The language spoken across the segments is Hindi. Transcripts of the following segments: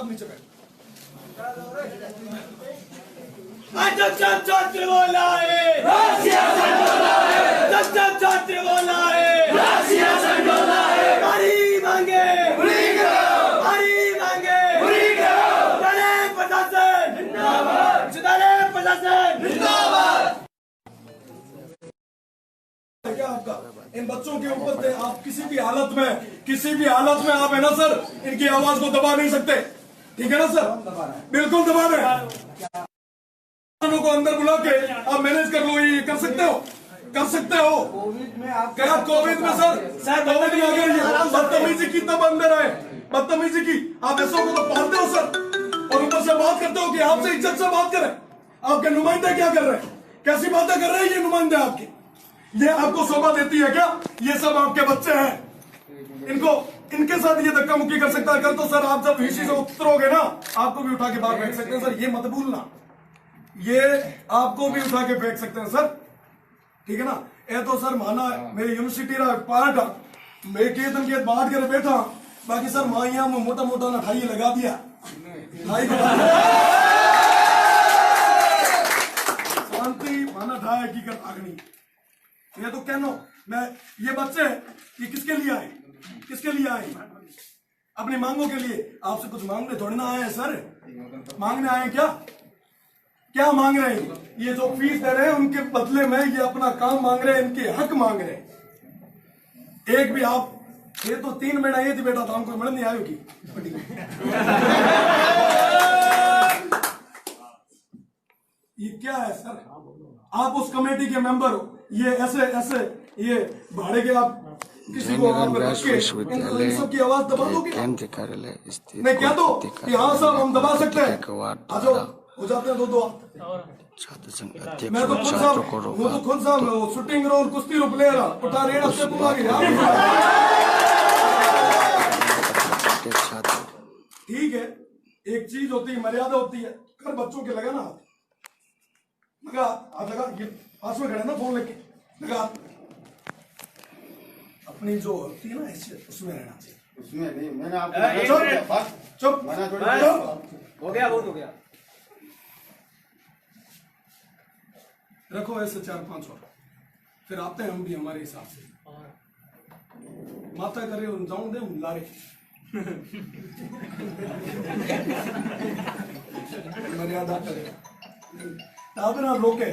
सब नीचे बैठ। क्या आपका इन बच्चों के ऊपर से आप किसी भी हालत में आप है ना सर, इनकी आवाज को दबा नहीं सकते, ठीक है ना सर? बिल्कुल दबा रहे हैं। को अंदर बुला के आप मैनेज कर लो, ये कर सकते हो? कोविड में आप क्या? कोविड में सर कोविड में अगर बदतमीजी की तब अंदर आए, बदतमीजी की। आप ऐसा को तो पालते हो सर, और ऊपर से बात करते हो कि आपसे इज्जत से बात करें। आपके नुमाइंदे क्या कर रहे हैं? कैसी बातें कर रहे हैं ये नुमाइंदे आपके? ये आपको शोभा देती है क्या? ये सब आपके बच्चे हैं, इनके साथ ये धक्का मुक्की कर सकता है? कल तो सर आप जब हिस्सी से उतरोगे ना, आपको भी उठा के बाहर फेंक सकते हैं सर, ये मत भूलना। ये आपको भी उठा के फेंक सकते हैं सर, ठीक है ना? ये तो सर माना मेरी यूनिवर्सिटी रा पार्ट मैं केतन के बात करे बैठा, बाकी सर माँ यहाँ में मोटा मोटा ना ठाई लगा दिया, शांति माना ठाया की कर आगनी। ये तो कहनो मैं ये बच्चे ये किसके लिए आए? अपनी मांगों के लिए। आपसे कुछ मांगने थोड़ी ना आए हैं सर, मांगने आए क्या मांग रहे हैं? ये जो फीस दे रहे हैं उनके बदले में ये अपना काम मांग रहे हैं, इनके हक मांग रहे हैं। एक भी आप ये तो 3 महीना ये थी बेटा था, हमको मिल नहीं आयो की ये क्या है सर? आप उस कमेटी के मेंबर हो, ये ऐसे ये भाड़े के आप किसी को विश्वविद्यालय सबकी आवाज दबा दोगे? केंद्रीय कार्यालय नहीं क्या तो यहाँ सब हम दबा सकते हैं? हो जाते हैं दो छात्र संघ अध्यक्ष। मैं तो खुद साहब शूटिंग रोल कुश्ती रो प्लेयर उठा रेड़ा से ठीक है। एक चीज होती है, मर्यादा होती है। कर बच्चों के लगा ना लगा ये पास में खड़े ना फोन लेके लगा, अपनी जो होती है ना हैसियत उसमें रहना चाहिए। उसमें नहीं, मैंने आपको चुप हो गया, बहुत हो गया। रखो ऐसे 4-5 और, फिर आते हैं हम भी हमारे हिसाब से। माता करे उन जाऊं दे उन लारे मर्यादा करे ताबना रोके।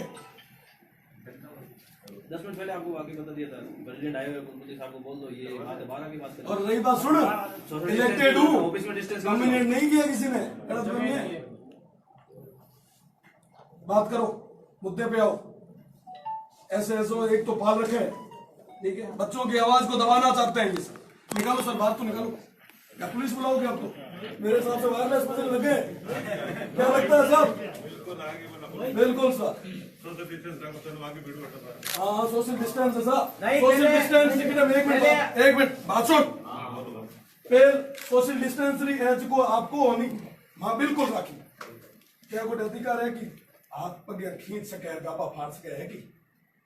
10 मिनट पहले आपको आगे बता दिया था, प्रेसिडेंट आए हुए मुझे साहब को बोल दो ये आधे 12 की बात करें। और रही बात सुन, इलेक्टेड हूँ, ऑफिस में डिस्टेंस नॉमिनेट नहीं किया किसी ने, बात करो, मुद्दे पे आओ। ऐसे एक तो पाल रखे, ठीक है? बच्चों की आवाज को दबाना चाहते हैं ये सर। निकालो सर बात तो निकालो, क्या पुलिस बुलाओगे आप? तो मेरे हिसाब से वायरलेस बजने लगे, क्या लगता है साहब? बिल्कुल सर, हाँ सोशल डिस्टेंस है सर, सोशल डिस्टेंस। एक मिनट बात सुन, फिर सोशल डिस्टेंस को आपको होनी हाँ बिल्कुल राखी। क्या कोई अधिकार है कि हाथ पग खींच सके, गापा फाड़ सके है कि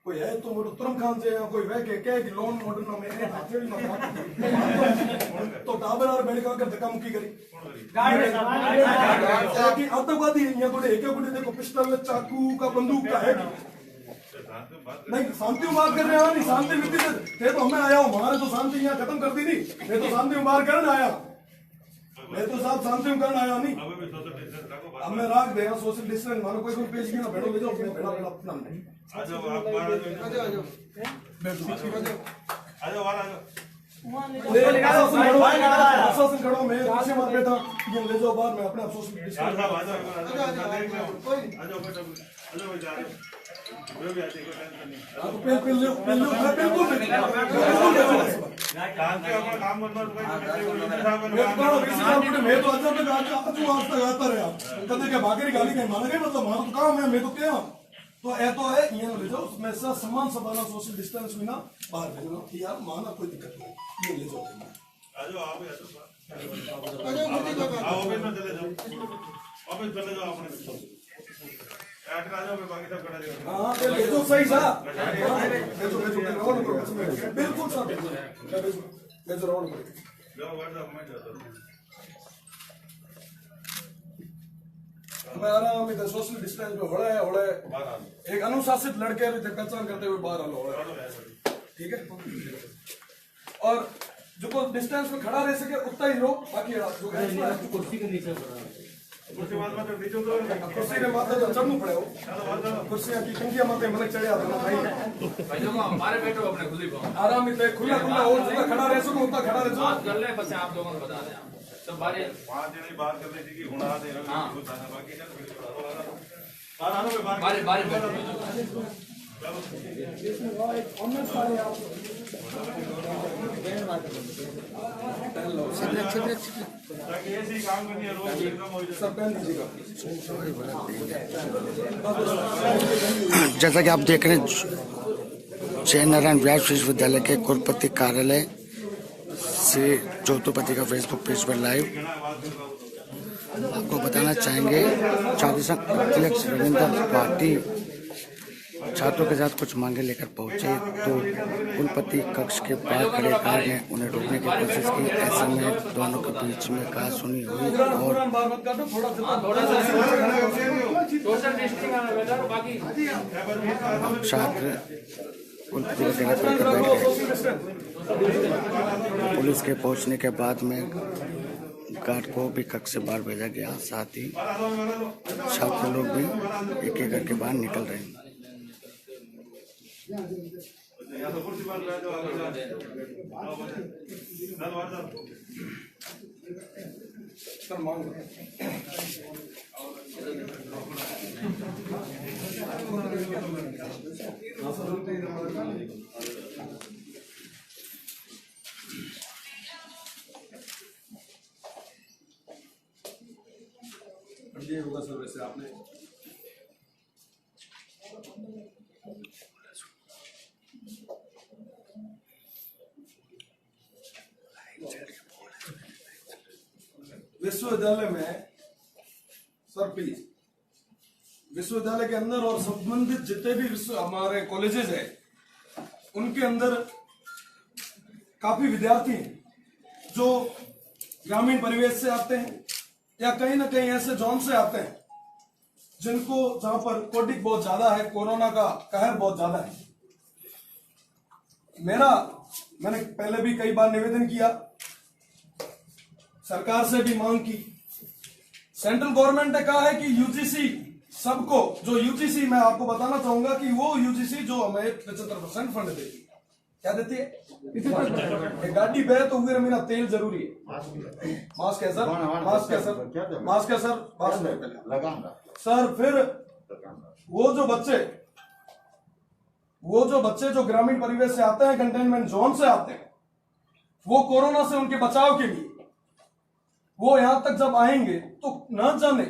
कोई है? तो मेरे तुरंत खान से कोई वह क्या कि लोन मॉडल ना मेरे तो टाबर और बेड़ का कर धक्का मुक्की करी कि आतंकवादी यहाँ को एक देखो पिस्टल चाकू का बंदूक का है नहीं। शांति में बात कर रहे हैं, नहीं शांति नीति से तो हमें आया हूँ, हमारे तो शांति यहाँ खत्म कर दी थी। मैं तो शांति में बात करने आया, मैं तो साहब शांति में करने आया नहीं। अब मैं राख दे सोशल डिस्टेंस मानो कोई पेश किया बैठो ले जाओ अपना आश्वासन करो। मैं खुशी मार बैठा ये ले जाओ बाहर, मैं अपने आप सोशल डिस्टेंस मैं तो आज तक आता रहा कदे के भागरी गाली के माना गए मतलब हमारा तो काम है, मैं तो क्या तो ए तो है ये ले जाओ मैं सम्मान सबाना सोशल डिस्टेंस में ना बाहर भेजना यार माना कोई दिक्कत नहीं, ये ले जाओ आ जाओ आप ऑफिस में चले जाओ, ऑफिस चले जाओ अपने बाकी सब करा देगा। हाँ तो सही सा बिल्कुल सा मैं जरूर मैं आराम इधर सोशल डिस्टेंस में होड़ा एक अनुशासित लड़के भी पहचान करते हुए बाहर आलो, ठीक है। और जो को डिस्टेंस में खड़ा रह सके उतना ही रहो, बाकी जो कुर्सी के नीचे कुर्सी के माथे तो चढ़ना पड़े हो, कुर्सियां की कंगियां माथे मन चढ़े आते ना हमारे बैठो अपने खुली आराम इधर खुला खुला और जितना खड़ा रह सको उतना खड़ा रह सको। बात कर ले बस आप लोगों को बता दें सब बारे बात करने की होना दे बारे बारे जैसा कि आप देख रहे हैं जय नारायण व्यास विश्वविद्यालय के कुलपति कार्यालय से ज्योतिपति का फेसबुक पेज पर लाइव आपको बताना चाहेंगे छात्र संघ अध्यक्ष रविंद्र पाटिल छात्रों के साथ कुछ मांगे लेकर पहुंचे तो कुलपति कक्ष के बाहर खड़े कार ने उन्हें रोकने की कोशिश की। ऐसे में दोनों के बीच में कहासुनी हुई और छात्र कुलपति को जगह पर बैठ गए। पुलिस के पहुंचने के बाद में गार्ड को भी कक्ष से बाहर भेजा गया, साथ ही छात्र लोग भी एक एक करके बाहर निकल रहे हैं। ये होगा सर, वैसे आपने विश्वविद्यालय में सर प्लीज विश्वविद्यालय के अंदर और संबंधित जितने भी हमारे कॉलेजेस हैं उनके अंदर काफी विद्यार्थी हैं जो ग्रामीण परिवेश से आते हैं या कहीं ना कहीं ऐसे जोन से आते हैं जिनको जहां पर कोडिक बहुत ज्यादा है, कोरोना का कहर बहुत ज्यादा है। मैंने पहले भी कई बार निवेदन किया, सरकार से भी मांग की। सेंट्रल गवर्नमेंट ने कहा है कि यूजीसी सबको, जो यूजीसी मैं आपको बताना चाहूंगा कि वो यूजीसी जो हमें 75% फंड देती है, क्या देती है? गाड़ी बे तो हुए मेरा तेल जरूरी है। मास्क है सर, मास्क है सर, मास्क है सर, मास्क पहले सर। फिर वो जो बच्चे जो ग्रामीण परिवेश से आते हैं, कंटेनमेंट जोन से आते हैं, वो कोरोना से उनके बचाव के लिए वो यहां तक जब आएंगे तो न जाने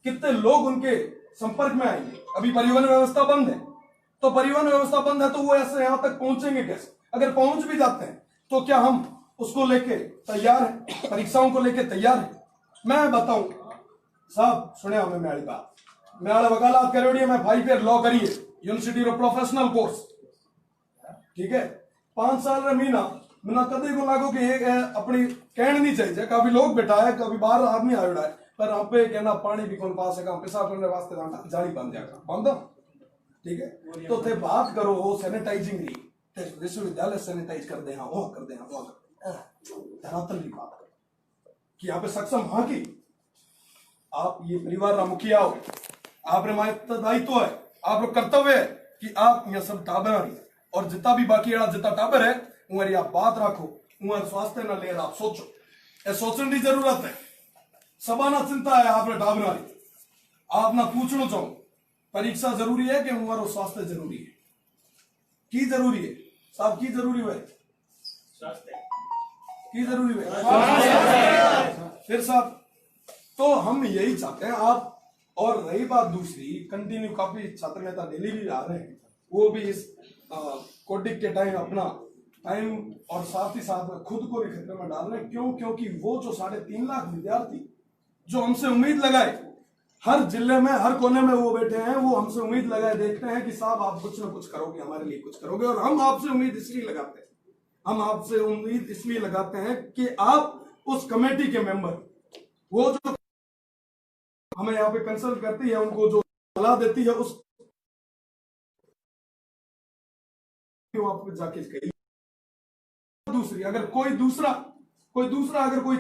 कितने लोग उनके संपर्क में आएंगे। अभी परिवहन व्यवस्था बंद है, तो परिवहन व्यवस्था बंद है तो वो ऐसे यहां तक पहुंचेंगे कैसे? अगर पहुंच भी जाते हैं तो क्या हम उसको लेके तैयार हैं? परीक्षाओं को लेके तैयार हैं? मैं बताऊं साहब, सुने हमें मेरी बात, मैं वकालत करोड़िए में 5 ईयर लॉ करिए यूनिवर्सिटी रो प्रोफेशनल कोर्स, ठीक है। 5 साल रे महीना मैंने कदे को लागो कि एक अपनी कहनी नहीं चाहिए। काफी लोग बैठा है, कभी बाहर आदमी आयोड़ा है, पर आप पे कहना पानी भी कौन पास है, पेशाब करने वास्ते जाली बन जाएगा, बंद, ठीक है। तो थे बात करो वो सैनिटाइजिंग की, विश्वविद्यालय सैनिटाइज कर दे, वो कर दे, वो कर दे, धरातल की बात करो कि यहाँ पे सक्षम हाँ की आप ये परिवार का मुखिया हो, आपने दायित्व है, आप लोग कर्तव्य है कि आप यहाँ सब टाबर और जितना भी बाकी जितना टाबर है उमर आप बात रखो, उमर स्वास्थ्य न ले आप सोचो, ये सोचने की जरूरत है। सबाना चिंता है आपने टाबर, आप ना पूछना चाहो परीक्षा जरूरी है कि उमर स्वास्थ्य जरूरी है? की जरूरी है साहब, की जरूरी है, की जरूरी है फिर साहब। तो हम यही चाहते हैं आप, और रही बात दूसरी, कंटिन्यू काफी छात्र नेता दिल्ली भी आ रहे हैं, वो भी इस कोडिक के टाइम अपना टाइम और साथ ही साथ खुद को भी खतरे में डाल रहे हैं। क्यों? क्योंकि वो जो 3.5 लाख विद्यार्थी जो हमसे उम्मीद लगाए, हर जिले में हर कोने में वो बैठे हैं, वो हमसे उम्मीद लगाए देखते हैं कि साहब आप कुछ ना कुछ करोगे, हमारे लिए कुछ करोगे। और हम आपसे उम्मीद इसलिए लगाते हैं, हम आपसे उम्मीद इसलिए लगाते हैं कि आप उस कमेटी के मेंबर, वो जो हमें यहाँ पे कंसल्ट करती है, उनको जो सलाह देती है उस वहां पे जाके कही। दूसरी अगर कोई दूसरा अगर कोई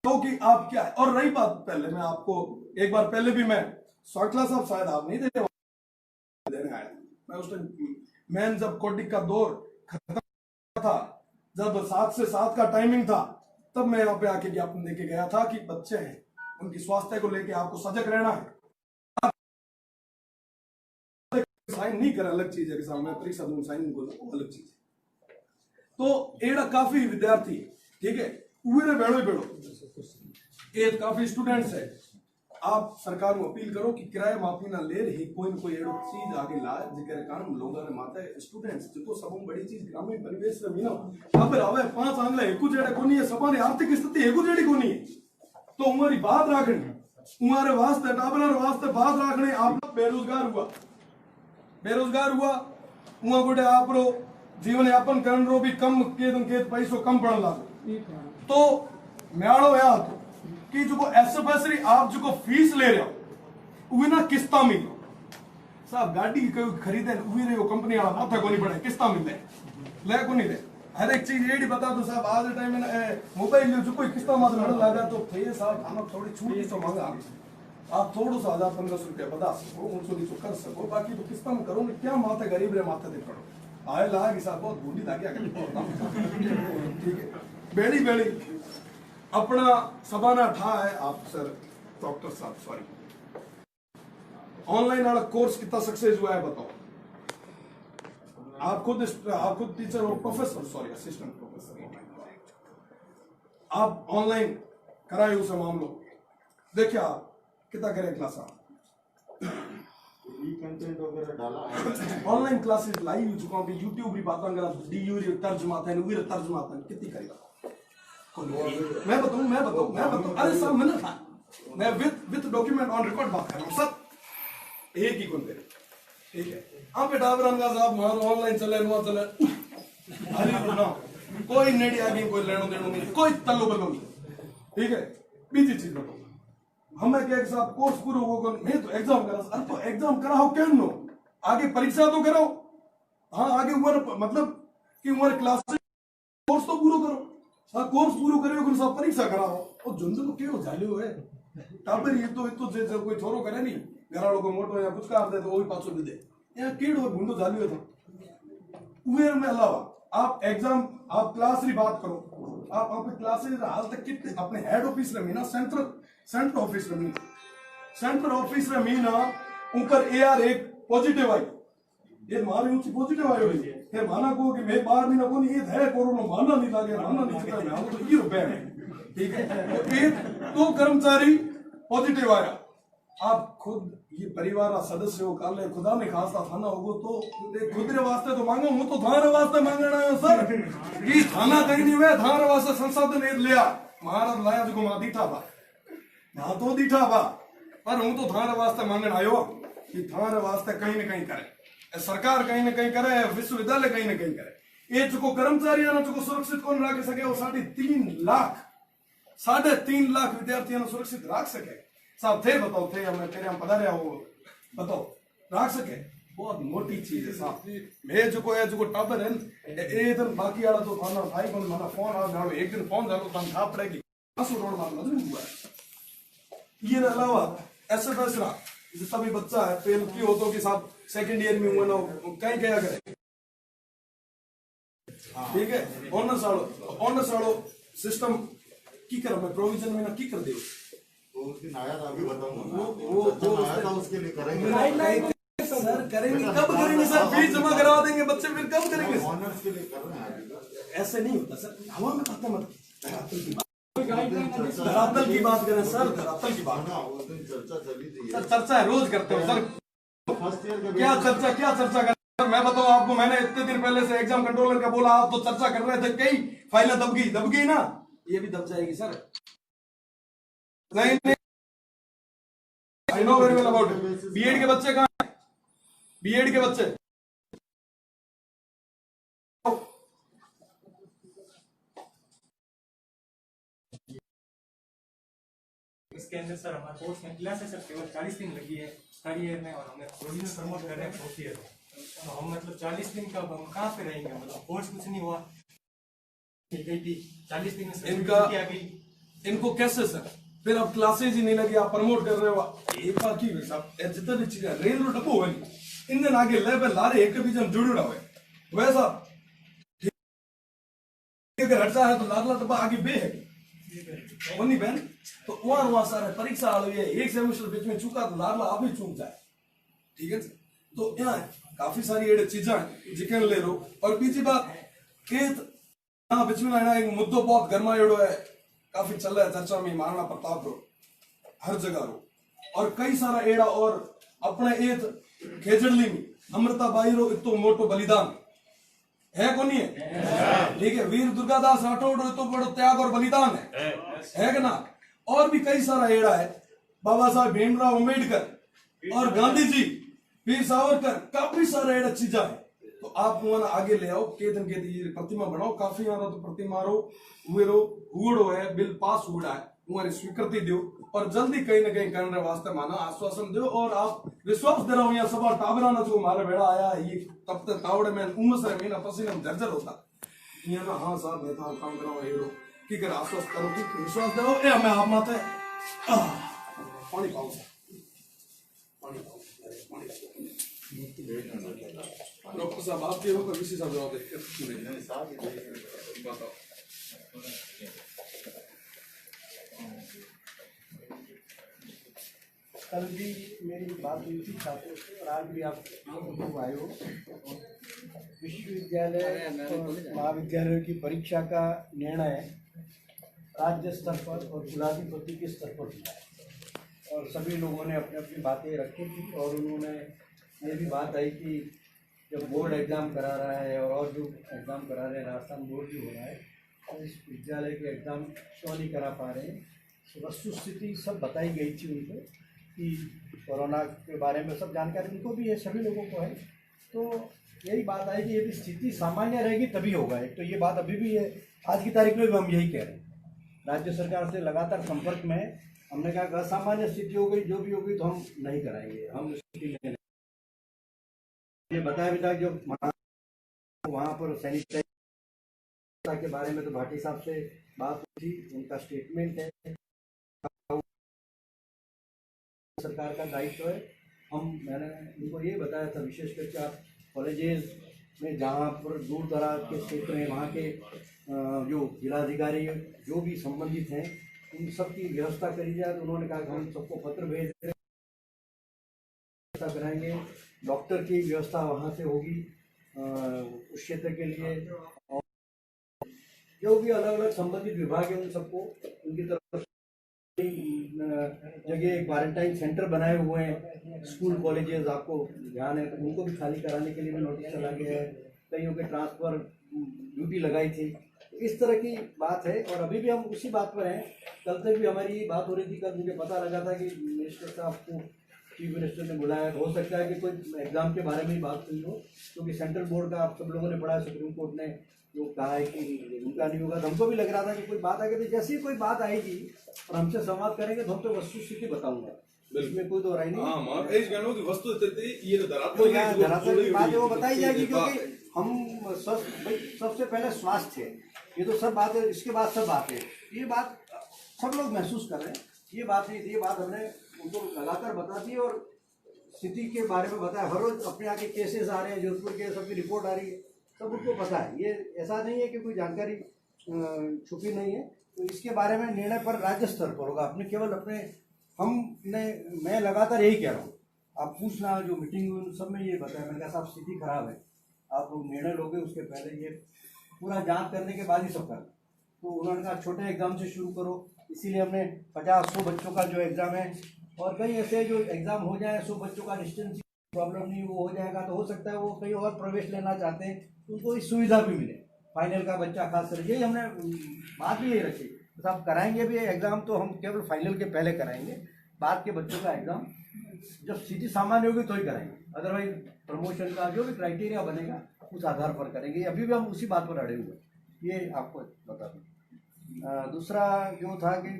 तो कि आप क्या है। और रही बात, पहले मैं आपको एक बार पहले भी मैं स्वागला साहब शायद आप नहीं देने आया, मैं उस टाइम मैन जब कोडिक का दौर खत्म था, जब 7 से 7 का टाइमिंग था, तब मैं यहाँ पे आके ज्ञापन देके गया था कि बच्चे हैं, उनकी स्वास्थ्य को लेके आपको सजग रहना है। साइन नहीं कर अलग चीज है कि सामने परीक्षा दूं साइन को अलग चीज है। तो एड़ा काफी विद्यार्थी, ठीक है, उरे बेड़ो एक काफी स्टूडेंट्स है। आप सरकार को अपील करो कि किराया माफी ना ले रही, कोई न कोई एड़ो चीज आगे लाए जिकर कारण लोगों ने माता स्टूडेंट्स जो सब बड़ी चीज ग्रामीण परिवेश में मीनो अब आवे 5 आंगला एकू जेड़े कोनी है, सबानी आर्थिक स्थिति एकू जेड़ी कोनी है, तो उमारी बात राखनी, उमारे वास्ते टाबरा वास्ते बात राखनी। आप बेरोजगार हुआ उहाँ गोटे आप रो जीवन यापन करन रो भी कम के पैसों कम पड़ ला। तो म्याड़ो या कि जो एसएफएसरी आप जो फीस ले रहे हो वो ना किस्ता मिले साहब, गाड़ी खरीदे वो कंपनी वाला माथा को नहीं पड़े, किस्ता मिले ले को नहीं दे। हर एक चीज ये बता दो साहब, आज टाइम में मोबाइल जो कोई किस्ता मात्र लड़ लगा तो थे साहब, हम थोड़ी छूट तो मांगा, आप थोड़ा सा 1000-1500 रुपया बता सको, उनको नीचो कर सको, बाकी तो किस्ता में करो क्या माथे गरीब रे माथे दे पड़ो आए ला कि साहब बहुत बूढ़ी लागे ठीक है। बेड़ी अपना सबाना ठा है आप सर डॉक्टर साहब, सॉरी ऑनलाइन वाला कोर्स कितना सक्सेस हुआ है बताओ। आप खुद टीचर और प्रोफेसर, सॉरी असिस्टेंट प्रोफेसर, आप ऑनलाइन कराए उसे मामलो देखिए आप कितना करें क्लास कंटेंट वगैरह डाला ऑनलाइन क्लासेस लाइव हो चुका हूं, यूट्यूब भी बात अगर डीयू तर्जुमा था वीर तर्जुमा था कितनी करेगा मैं बताऊं अरे सर मैंने था मैं विद डॉक्यूमेंट ऑन रिकॉर्ड बात कर रहा हूं सर, एक ही कुंदे ठीक है। आप बेटा का साहब मान ऑनलाइन चले वहां चले अरे ना कोई नेड़ी आगे कोई लेनो देनो नहीं, कोई तल्लो बल्लो नहीं, ठीक है। बीजी चीज बताओ हमें क्या साहब कोर्स पूरा होगा, मैं तो एग्जाम करा, अरे तो एग्जाम कराओ क्या नो आगे परीक्षा तो कराओ, हाँ आगे उम्र मतलब कि उम्र क्लास कोर्स तो पूरा करो, हाँ कोर्स पूरा करो साहब परीक्षा कराओ। और झुंझुन क्यों झाल्यो है टाबर, ये तो जे कोई छोरो करे नहीं घराड़ो को मोटो या कुछ कर दे तो वही पाछो दे दे, यहाँ केड़ो भूंडो झाल्यो था उमेर में अलावा आप एग्जाम आप क्लास की बात करो, आप अपने क्लासेस हाल तक कितने अपने हेड ऑफिस में मीना सेंट्रल ऑफिस में मीना सेंट्रल ऑफिस में मीना ऊपर एआर एक पॉजिटिव आई, ये मारे ऊंची पॉजिटिव आई हुई फिर माना को कि मैं बाहर महीना को नहीं है कोरोना माना नहीं लगे माना नहीं चुका मैं तो ये रुपए है, ठीक है। तो एक तो कर्मचारी पॉजिटिव आया, आप खुद ये परिवार का सदस्य हो, कल खुदा ने खासा थाना होगो तो खुद रे वास्ते तो मांगो, हूं तो थारे वास्ते मांगना है सर, ये थाना कहीं नहीं हुए थारे वास्ते संसाधन लिया महाराज लाया जो मां दीठा था ना तो दीठा था, पर हूं तो थारे वास्ते मांगण आयो कि थारे वास्ते कहीं न कहीं करे, सरकार कहीं न कहीं करे, विश्वविद्यालय कहीं न कहीं करे। ये जो कर्मचारी ना जो सुरक्षित कौन रख सके वो 3.5 लाख विद्यार्थियों ने सुरक्षित रख सके साहब, थे बताओ थे हमें तेरे हम पता रहा वो बताओ रख सके, बहुत मोटी चीज है साहब। मैं जो टाबर है ए दिन बाकी वाला तो खाना भाई को मना फोन आ जाओ एक दिन फोन जाओ तन खा पड़ेगी असो रोड मार नहीं हुआ है। ये अलावा एसएफएस रा सभी बच्चा है फेल की हो तो कि साहब सेकंड ईयर में हुआ ना कहीं क्या करे, ठीक है। ऑनर्स वालो सिस्टम की कर मैं प्रोविजन में ना की कर दे उस दिन आया था अभी बताऊंगा वो आया था उसके लिए करेंगे सर करेंगे कब करेंगे सर, फीस जमा करवा देंगे बच्चे फिर कब करेंगे ऑनर्स के लिए कर रहे हैं ऐसे नहीं होता सर, हवा में बातें मत धरातल की बात करें सर, धरातल की बात उस दिन चर्चा चली थी सर, चर्चा रोज करते हो सर, फर्स्ट ईयर क्या चर्चा कर सर, मैं बताऊं आपको मैंने इतने दिन पहले से एग्जाम कंट्रोलर का बोला आप तो चर्चा कर रहे थे, कई फाइलें दब गई ना, ये भी दब जाएगी सर। नहीं I know very well about it. BEd के बच्चे कहाँ हैं, बीएड के बच्चे इसके अंदर सर हमारा कोर्स में क्लास है सर, केवल 40 दिन लगी है थर्ड ईयर में, और हमें प्रोविजन प्रमोट कर रहे हैं फोर्थ ईयर में। तो हम मतलब 40 दिन का हम कहाँ पे रहेंगे, मतलब कोर्स कुछ नहीं हुआ, ठीक है, 40 दिन में इनका आ गई। इनको कैसे सर फिर अब क्लासेज ही नहीं लगी, आप प्रमोट कर रहे हो एक बार की साहब जितनी चीज रेल रो डब्बो है इन दिन आगे लेवल लारे एक बीच में जुड़ रहा है वैसा अगर हटता है तो लाडला डब्बा आगे बे है वनी बहन, तो वहां सारे परीक्षा आ रही है, एक सेमेस्टर बीच में चूका तो लाडला आप ही चूक जाए, ठीक है। तो यहाँ काफी सारी एडे चीजें जिक्र ले लो। और बीजी बात यहाँ बीच में एक मुद्दो बहुत गर्माएड़ो है, काफी चल रहा है चर्चा में, महाराणा प्रताप रो हर जगह रो, और कई सारा एड़ा और अपने एक खेजड़ली में अमृता बाई रो इतो मोटो बलिदान है को नहीं है, ठीक है। वीर दुर्गादास राठौड़ रो इतो बड़ो त्याग और बलिदान है कि ना। और भी कई सारा एड़ा है, बाबा साहब भीमराव अम्बेडकर और गांधी जी, वीर सावरकर, काफी सारा एड़ा चीजा है। तो आप वहां आगे ले आओ, के दिन के दी प्रतिमा बनाओ, काफी यहाँ तो प्रतिमा रो हुड़ो है, बिल पास हुआ है, तुम्हारी स्वीकृति दो और जल्दी कहीं ना कहीं करने वास्ते माना आश्वासन दो। और आप विश्वास दे रहा हूँ यहाँ सभा टाबराना जो हमारे बेड़ा आया ये तब तक तावड़े में उमस रहे महीना पसीना में जर्जर होता यहाँ ना, हाँ साहब मैं था काम कराओ हेरो की कर आश्वास करो कि विश्वास दे ए हमें आप माते पानी पाओ पानी डॉक्टर साहब आपके हो किसी साहब जवाब दे बताओ। कल भी मेरी बात हुई थी छात्रों से और आज भी आप लोग आए हो। विश्वविद्यालय और महाविद्यालयों की परीक्षा का निर्णय राज्य स्तर पर और कुलाधिपति के स्तर पर हुआ है और सभी लोगों ने अपनी अपनी बातें रखी थी और उन्होंने ये भी बात आई कि जब बोर्ड एग्ज़ाम करा रहा है और जो एग्ज़ाम करा रहे हैं, राजस्थान बोर्ड भी हो रहा है, तो इस विद्यालय के एग्ज़ाम क्यों नहीं करा पा रहे हैं। तो वस्तुस्थिति सब बताई गई थी उनको कि कोरोना के बारे में सब जानकारी उनको भी है, सभी लोगों को है। तो यही बात आई कि यदि स्थिति सामान्य रहेगी तभी होगा। एक तो ये बात अभी भी है, आज की तारीख में भी हम यही कह रहे हैं। राज्य सरकार से लगातार संपर्क में हमने कहा कि असामान्य स्थिति हो गई, जो भी होगी तो हम नहीं कराएंगे, हम स्थिति में ये बताया भी था। जो वहाँ पर सैनिटाइजर के बारे में तो भाटी साहब से बात हुई थी, उनका स्टेटमेंट है, सरकार का दायित्व है। मैंने उनको ये बताया था विशेष करके आप कॉलेजेस में जहाँ पर दूर दराज के क्षेत्र हैं वहाँ के जो जिलाधिकारी जो भी संबंधित हैं उन सब की व्यवस्था करी जाए। तो उन्होंने कहा कि हम सबको पत्र भेज दें, व्यवस्था कराएंगे, डॉक्टर की व्यवस्था वहाँ से होगी उस क्षेत्र के लिए, और जो भी अलग अलग संबंधित विभाग है उन सबको उनकी तरफ जगह क्वारंटाइन सेंटर बनाए हुए हैं। स्कूल कॉलेजेस आपको ध्यान है तो उनको भी खाली कराने के लिए भी नोटिस चला गया है। कईयों के ट्रांसफर ड्यूटी लगाई थी, इस तरह की बात है। और अभी भी हम उसी बात पर हैं। कल तक भी हमारी बात हो रही थी। कल मुझे पता लगा था कि मिनिस्टर साहब को चीफ मिनिस्टर ने बुलाया, हो सकता है कि कोई एग्जाम के बारे में ही बात हुई हो, क्योंकि सेंट्रल बोर्ड का आप सब लोगों ने पढ़ा, सुप्रीम कोर्ट ने जो कहा है कि उनका नहीं होगा। तो हमको भी लग रहा था कि कोई बात आएगी, तो जैसे ही कोई बात आएगी और हमसे संवाद करेंगे तो हम तो वस्तु स्थिति बताऊंगा, इसमें कोई तो राय नहीं। धरातल की बात है वो बताई जाएगी, क्योंकि हम सबसे पहले स्वास्थ्य है, ये तो सब बात है, इसके बाद सब बात है। ये बात सब लोग महसूस कर रहे हैं, ये बात नहीं थी, ये बात हमने उनको लगातार बता दी और स्थिति के बारे में बताया। हर रोज अपने आगे केसेस आ रहे हैं, जोधपुर के सबकी रिपोर्ट आ रही है, सब उनको पता है। ये ऐसा नहीं है कि कोई जानकारी छुपी नहीं है। तो इसके बारे में निर्णय पर राज्य स्तर पर होगा। अपने केवल अपने मैं लगातार यही कह रहा हूँ, आप पूछना जो मीटिंग हुई उन सब में ये बताया, मैंने कहा साहब स्थिति खराब है, आप निर्णय लोगे उसके पहले ये पूरा जांच करने के बाद ही सब करना। तो उन्होंने कहा छोटे एग्जाम से शुरू करो, इसीलिए हमने 50-100 बच्चों का जो एग्ज़ाम है, और कहीं ऐसे जो एग्ज़ाम हो जाए 100 बच्चों का डिस्टेंस प्रॉब्लम नहीं वो हो जाएगा, तो हो सकता है वो कहीं और प्रवेश लेना चाहते हैं तो उनको इस सुविधा भी मिले। फाइनल का बच्चा खास कर यही हमने बात भी यही रखी, तो आप कराएंगे भी एग्ज़ाम तो हम केवल फाइनल के पहले कराएंगे, बाद के बच्चों का एग्ज़ाम जब स्थिति सामान्य होगी तो ही कराएंगे। अदरवाइज प्रमोशन का जो भी क्राइटेरिया बनेगा उस आधार पर करेंगे। अभी भी हम उसी बात पर अड़े हुए, ये आपको बता दूँ। दूसरा जो था कि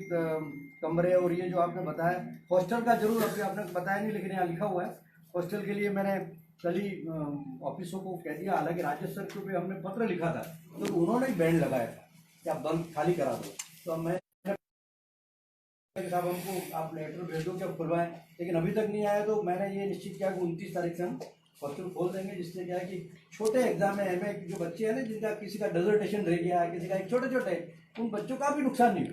कमरे और ये जो आपने बताया हॉस्टल का जरूर अभी आपने बताया नहीं, लेकिन यहाँ लिखा हुआ है हॉस्टल के लिए मैंने कल ही ऑफिसों को कह दिया। हालांकि राज्य स्तर पे हमने पत्र लिखा था तो उन्होंने ही बैंड लगाया था कि आप बंद खाली करा दो। तो अब मैं साहब हमको आप लेटर भेज दो कि आप खुलवाएं, लेकिन अभी तक नहीं आया। तो मैंने ये निश्चित किया कि 29 तारीख से हम हॉस्टल खोल देंगे, जिससे क्या है कि छोटे एग्जाम में एमए जो बच्चे हैं ना, जिनका किसी का डिसर्टेशन रह गया, किसी का एक छोटे छोटे, उन बच्चों का भी नुकसान नहीं हो।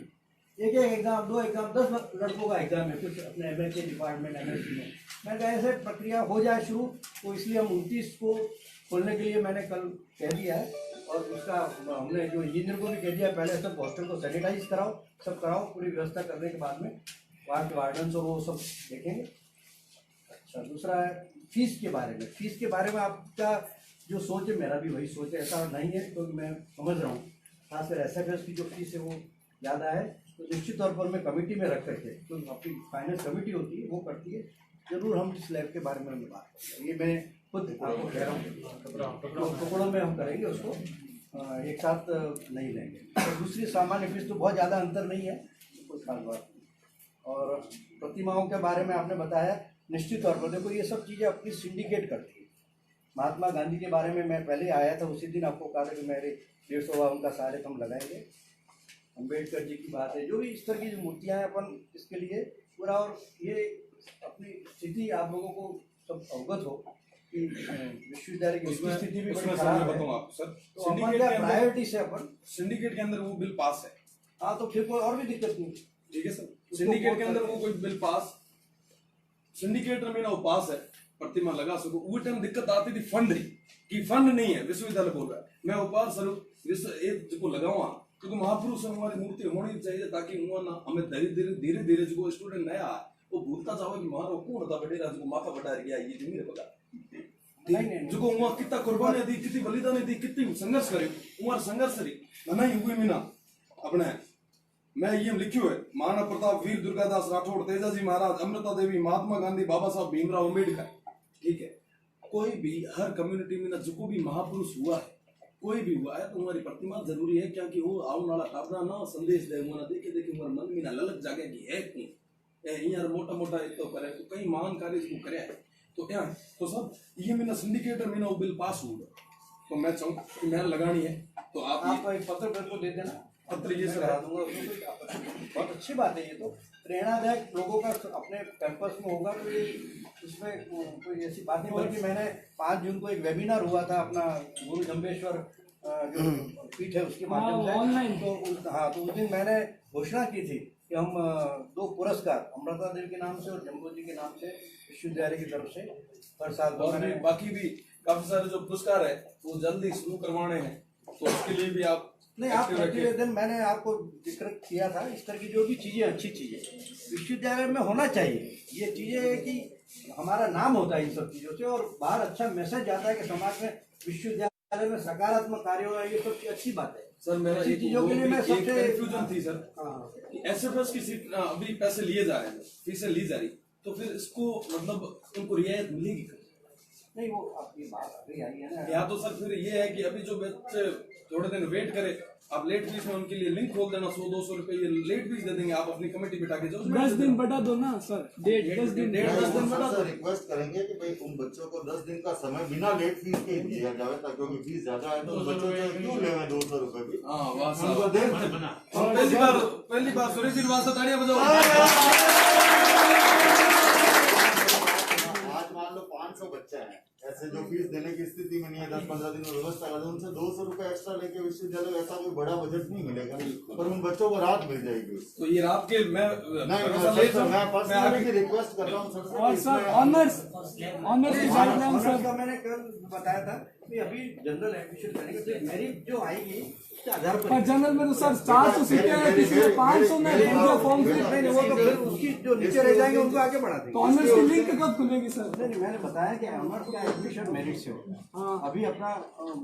एक एग्जाम 2 एग्जाम 10 लड़कों का एग्जाम है कुछ अपने एमए के डिपार्टमेंट एमएससी में। मैं कहा ऐसे प्रक्रिया हो जाए शुरू, तो इसलिए हम 29 को खोलने के लिए मैंने कल कह दिया है। और उसका हमने जो इंजीनियर को भी कह दिया पहले सब हॉस्टल को सैनिटाइज कराओ, सब कराओ, पूरी व्यवस्था करने के बाद में वहाँ के वार्डन्स और वो सब देखेंगे। अच्छा, दूसरा है फीस के बारे में। फीस के बारे में आपका जो सोच है मेरा भी वही सोच है, ऐसा नहीं है क्योंकि मैं समझ रहा हूँ खासकर SFS की जो फीस है वो ज़्यादा है। तो निश्चित तौर पर मैं कमेटी में रख करके, तो अपनी फाइनेंस कमेटी होती है वो करती है, जरूर हम इस लैब के बारे में बात करेंगे। ये मैं खुद आपको कह रहा हूँ, टुकड़ों में हम करेंगे उसको, एक साथ नहीं लेंगे। तो दूसरी सामान्य फीस तो बहुत ज़्यादा अंतर नहीं है, कोई खास बात नहीं। और प्रतिमाओं के बारे में आपने बताया, निश्चित तौर पर देखो ये सब चीज़ें अपनी सिंडिकेट करती है। महात्मा गांधी के बारे में मैं पहले आया था, उसी दिन आपको कहा था कि मेरे 150वां उनका सारे हम लगाएंगे। अम्बेडकर जी की बात है, जो भी इस तरह की जो मूर्तियाँ हैं अपन इसके लिए पूरा, और ये अपनी स्थिति आप लोगों को सब अवगत हो कि विश्वविद्यालय की स्थिति भी बड़ी खराब है। बताऊँ आपको सर, तो अपन क्या प्रायोरिटी से अपन सिंडिकेट के अंदर वो बिल पास है। हाँ, तो फिर कोई और भी दिक्कत नहीं। ठीक है सर, सिंडिकेट के अंदर वो कोई बिल पास, सिंडिकेट में ना वो पास है, प्रतिमा लगा सको। वो टाइम दिक्कत आती थी फंड की, फंड नहीं है, विश्वविद्यालय बोल रहा है मैं उपहार स्वरूप विश्व एक को लगाऊंगा, क्योंकि महापुरुष हमारी मूर्ति होनी चाहिए, ताकि हुआ ना हमें धीरे धीरे जो स्टूडेंट नया है वो भूलता जाओ कि मारो कौन था बटेरा जो माथा बटा गया ये जमीन पका नहीं जो वहाँ कितना कुर्बानी दी, कितनी बलिदानी दी, कितनी संघर्ष करे, उमर संघर्ष रही नहीं हुई मीना अपने। मैं ये लिखियो है, महाराणा प्रताप, वीर दुर्गादास राठौड़, तेजाजी महाराज, अमृता देवी, महात्मा गांधी, बाबा साहब भीमराव अम्बेडकर। ठीक है, कोई भी हर कम्युनिटी में ना जो भी महापुरुष हुआ है, कोई भी हुआ है, तो हमारी प्रतिमा जरूरी है, क्योंकि वो आने वाला काबरा ना संदेश दे, वो ना देखे देखे हमारे मन में ना ललक जागे कि है कौन यार मोटा मोटा एक तो करे, तो कई महान कार्य इसको करे है। तो क्या तो सब ये मेरा सिंडिकेटर में ना वो बिल पास हुआ, तो मैं चाहूँ कि मैं लगानी है, तो आप एक पत्र मेरे को दे देना, पत्र ये करा दूंगा। बहुत अच्छी बात है, ये तो प्रेरणादायक लोगों का अपने कैंपस में होगा, तो ये इसमें कोई ऐसी बात नहीं। बल्कि मैंने 5 जून को एक वेबिनार हुआ था अपना गुरु जम्बेश्वर जो पीठ है उसके माध्यम से ऑनलाइन, तो हाँ, तो उस दिन मैंने घोषणा की थी कि हम 2 पुरस्कार अमृता देवी के नाम से और जम्बो जी के नाम से विश्वविद्यालय की तरफ से हर साल, और भी बाकी भी काफी सारे जो पुरस्कार है वो जल्दी शुरू करवाने हैं, तो उसके लिए भी आप नहीं, आप प्रतिवेदन मैंने आपको जिक्र किया था। इस तरह की जो भी चीजें अच्छी चीजें विश्वविद्यालय में होना चाहिए, ये चीजें कि हमारा नाम होता है इन सब चीजों से, और बाहर अच्छा मैसेज जाता है कि समाज में विश्वविद्यालय में सकारात्मक कार्य हो रहा है, ये सब अच्छी बात है सर। मेरा चीजों के लिए मैं सबसे कंफ्यूजन थी सर, SFS की सीट अभी पैसे लिए जा रहे हैं, फीसें ली जा रही, तो फिर इसको मतलब उनको रियायत मिलेगी? नहीं, वो आपकी बात अभी आई है ना। या तो सर फिर ये है कि अभी जो बच्चे थोड़े दिन वेट करे, आप लेट फीस में उनके लिए लिंक खोल देना, 100-200 रुपए ये लेट फीस दे देंगे, आप अपनी कमेटी बिठा के जाओ, 10 दिन बढ़ा दो ना सर, 10 दिन बढ़ा दो। रिक्वेस्ट करेंगे कि भाई उन बच्चों को 10 दिन का समय बिना लेट फीस के दिया जाए, ताकि क्योंकि फीस ज्यादा है तो बच्चों से क्यों ले 200 रुपए भी। हाँ वाह सर, उनको दे पहली बार सुरेश जी वास्ते तालियां बजाओ। आज मान लो 500 बच्चे हैं ऐसे जो फीस देने की स्थिति में नहीं है, 10-15 दिन में व्यवस्था करा दो, उनसे 200 रुपए एक्स्ट्रा लेके विश्वविद्यालय ऐसा कोई बड़ा बजट नहीं मिलेगा, पर उन बच्चों को राहत मिल जाएगी। तो ये रात के मैं पर्सनली रिक्वेस्ट कर रहा हूँ सर। और सर ऑनर्स का मैंने कल बताया था कि अभी जनरल एडमिशन करेंगे, तो मेरी जो आएगी उसके आधार पर जनरल में तो सर 400 सीटें हैं, किसी में 500 में फॉर्म फिल नहीं, वो तो फिर उसकी जो नीचे रह जाएंगे उनको आगे बढ़ा देंगे। तो ऑनर्स की लिंक कब खुलेगी सर? नहीं, मैंने बताया कि ऑनर्स का एडमिशन मेरिट से होगा। अभी अपना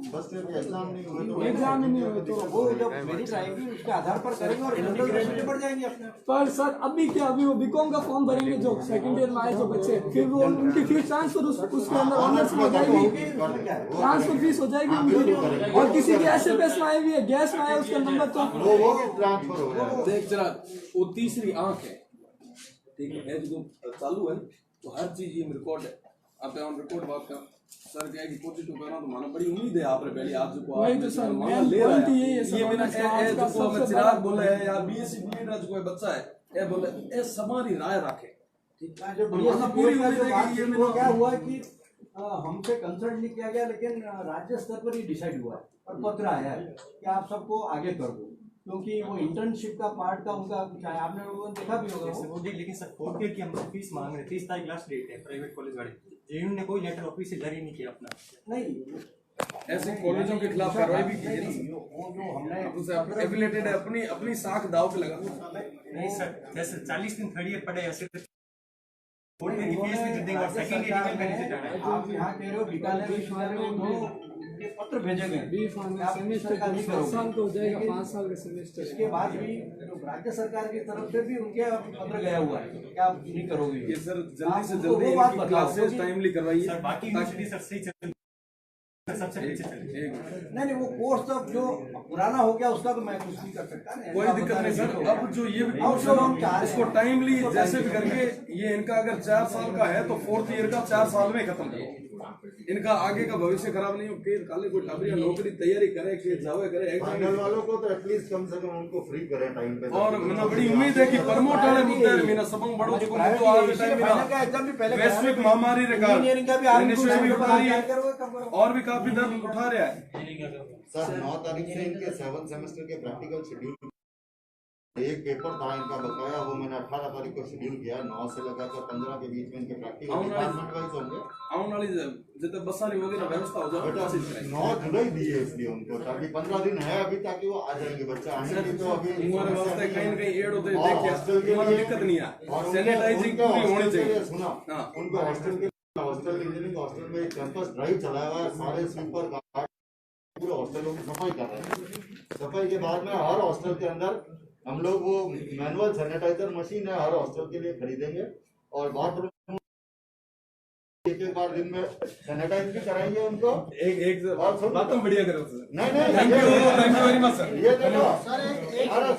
बस एग्जाम नहीं हुए तो एग्जाम नहीं हुए तो वो जब मेरिट आएगी उसके आधार पर करेंगे, और जनरल में सीटें बढ़ जाएंगी अपने। पर सर अभी क्या, अभी वो बीकॉम का फॉर्म भरेंगे जो सेकंड ईयर में आए जो बच्चे, फिर वो उनकी फीस ट्रांसफर उसके अंदर ऑनर्स में जाएगी। ट्रांसफर फीस हो जाएगी उनकी। और किसी की एसएमएस में आई हुई है, गैस में आया उसका नंबर तो वो ट्रांसफर हो जाएगा। देख जरा, वो तीसरी आंख है, ठीक है, जो चालू है तो हर चीज ये रिकॉर्ड है। आप ऑन रिकॉर्ड बात कर सर क्या है कि पॉजिटिव करना तो माना बड़ी उम्मीद है आपने पहले आज जो वही तो सर, माना मेन ले रहा पॉइंट है यही है सर, ये मेरा हमें समाज का जो सबसे चिराग बड़ा- बोला है या बीएससी बीएड जो कोई बच्चा है ये बोले ये समारी राय रखे, ठीक है, जो हमारा पूरी उम्मीद है कि ये वो मेरा क्या हुआ कि हमसे कंसल्ट नहीं किया गया, लेकिन राज्य स्तर पर ही डिसाइड हुआ है और पत्र आया है कि आप सबको आगे कर दो, क्योंकि वो इंटर्नशिप का पार्ट का उनका कुछ है, आपने लोगों ने देखा भी होगा वो। लेकिन सर फोर्थ ईयर की हम फीस मांग रहे हैं, 30 तारीख लास्ट डेट है प्राइवेट कॉलेज वाले। जेएनयू ने कोई लेटर ऑफिस से जारी नहीं किया अपना। नहीं, ऐसे कॉलेजों के खिलाफ कार्रवाई भी की है ना, वो जो हमने उनसे एफिलिएटेड है, अपनी अपनी साख दाव पे लगा। नहीं सर, जैसे 40 दिन थर्ड ईयर पढ़े ऐसे फोर्थ ईयर की फीस भी देंगे और सेकंड ईयर की नहीं जाना है। आप यहाँ कह रहे हो बीकानेर विश्वविद्यालय में पत्र भेजे गए, बी फार्मा सेमेस्टर का 5 साल का हो जाएगा, 5 साल का सेमेस्टर। इसके बाद भी जो राज्य सरकार की तरफ से भी उनके पत्र गया हुआ है कि आप नहीं करोगे ये सर जल्दी आप से उनको जल्दी वो बात इनकी बताओ, क्लासेस क्योंकि- टाइमली करवाइए सर बाकी यूनिवर्सिटी सर सही चल रही है, सबसे पीछे चल रही है। नहीं वो कोर्स तो जो पुराना हो गया उसका तो मैं कुछ नहीं कर सकता। कोई दिक्कत नहीं सर, अब जो ये अब जो हम चाह रहे हैं- इसको टाइमली जैसे भी करके ये इनका अगर 4 साल का है तो फोर्थ ईयर का 4 साल में खत्म करो, इनका आगे का भविष्य खराब नहीं हो। काले कोई टाबरी नौकरी तैयारी करे कि जावे करे फाइनल एग्जाम, वालों को तो एटलीस्ट कम से कम उनको फ्री करें टाइम पे। और मैंने बड़ी उम्मीद है कि प्रमोट वाले मुद्दे मीना सबंग बड़ो जो तो आज टाइम का एग्जाम भी पहले वैश्विक महामारी इंजीनियरिंग का भी रिकॉर्ड आर्मी निश्चय भी उठा रही है करो। और भी काफी दर्द उठा रहा है। सर 9 तारीख से इनके 7 सेमेस्टर के प्रैक्टिकल शेड्यूल, एक पेपर था इनका बकाया, वो मैंने 18 तारीख को शेड्यूल किया। 9 से लगाकर 15 के बीच में इनके प्रैक्टिकल डिपार्टमेंट वाइज होंगे। आने वाली जितने बसारी वगैरह व्यवस्था हो बेटा जाए 9 जुलाई दी है इसलिए उनको, ताकि 15 दिन है अभी, ताकि वो आ जाएंगे। बच्चा आने की तो अभी उम्र वास्ते कहीं न कहीं एड होते और हॉस्टल के लिए दिक्कत नहीं है, और उनके- सैनिटाइजिंग उनके पूरी होनी हॉस्टल के लिए चाहिए। सुना, हाँ। उनको हॉस्टल इंजीनियरिंग हॉस्टल में एक कैंपस ड्राइव चलाया हुआ है, सारे स्वीपर गार्ड पूरे हॉस्टलों की सफाई कर रहे हैं। सफाई के बाद में हर हॉस्टल के अंदर हम लोग वो मैनुअल सैनिटाइजर मशीन है हर हॉस्टल के लिए खरीदेंगे, और बाथरूम एक बार दिन में सैनिटाइज भी कराएंगे उनको। एक बात तो बढ़िया करो सर। नहीं thank you very much sir. ये देखो अरे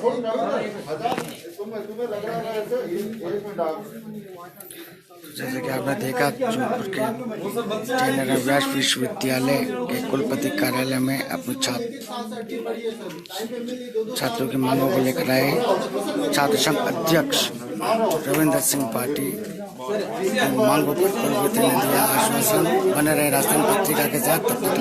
सुन तुम्हें लग रहा है ऐसे एक मिनट आप, जैसे कि आपने देखा जोधपुर के जयनगर व्यास विश्वविद्यालय के कुलपति कार्यालय में अपने छात्रों की मांगों को लेकर आए छात्र संघ अध्यक्ष रविंदर सिंह पाटिल मांगों पर कुलपति ने दिया आश्वासन। बने रहे राजधानी पत्रिका के साथ, तब तक